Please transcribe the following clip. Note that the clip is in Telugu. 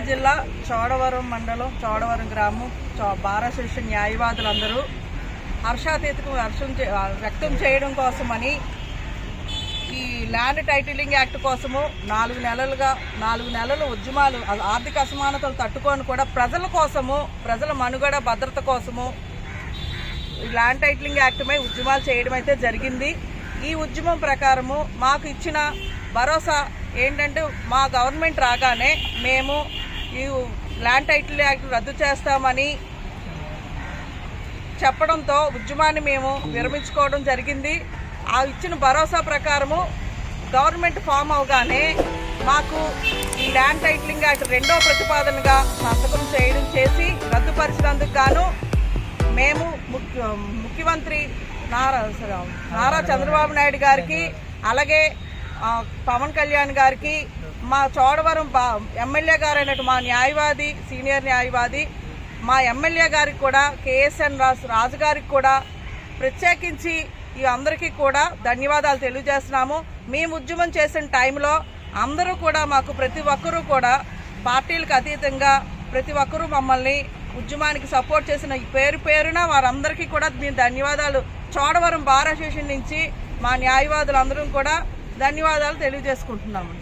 జిల్లా చోడవరం మండలం చోడవరం గ్రామం బార్ అసోసియేషన్ న్యాయవాదులందరూ హర్షాతీతకు వ్యక్తం చేయడం కోసమని ఈ ల్యాండ్ టైటిలింగ్ యాక్ట్ కోసము 4 నెలలు ఉద్యమాలు, ఆర్థిక అసమానతలు తట్టుకొని కూడా ప్రజల కోసము, ప్రజల మనుగడ భద్రత కోసము ఈ ల్యాండ్ టైటిలింగ్ యాక్ట్పై ఉద్యమాలు చేయడం అయితే జరిగింది. ఈ ఉద్యమం ప్రకారము మాకు ఇచ్చిన భరోసా ఏంటంటే, మా గవర్నమెంట్ రాగానే మేము ఈ ల్యాండ్ టైటిల్ యాక్ట్ రద్దు చేస్తామని చెప్పడంతో ఉద్యమాన్ని మేము విరమించుకోవడం జరిగింది. ఆ ఇచ్చిన భరోసా ప్రకారము గవర్నమెంట్ ఫామ్ అవగానే మాకు ఈ ల్యాండ్ టైటిలింగ్ యాక్ట్ 2వ ప్రతిపాదనగా సంతకం చేసి రద్దుపరిచినందుకు గాను మేము ముఖ్యమంత్రి నారా చంద్రబాబు నాయుడు గారికి, అలాగే పవన్ కళ్యాణ్ గారికి, మా చోడవరం ఎమ్మెల్యే గారైనట్టు మా న్యాయవాది, సీనియర్ న్యాయవాది, మా ఎమ్మెల్యే గారికి కూడా, కేఎస్ఎన్ రాజు గారికి కూడా ప్రత్యేకించి ఈ అందరికీ కూడా ధన్యవాదాలు తెలియజేస్తున్నాము. మేము ఉద్యమం చేసిన టైంలో అందరూ కూడా ప్రతి ఒక్కరూ కూడా పార్టీలకు అతీతంగా ప్రతి ఒక్కరూ మమ్మల్ని ఉద్యమానికి సపోర్ట్ చేసిన పేరున వారందరికీ కూడా మేము ధన్యవాదాలు, చోడవరం బార్ అసోసియేషన్ నుంచి మా న్యాయవాదులందరం కూడా ధన్యవాదాలు తెలియజేసుకుంటున్నాము.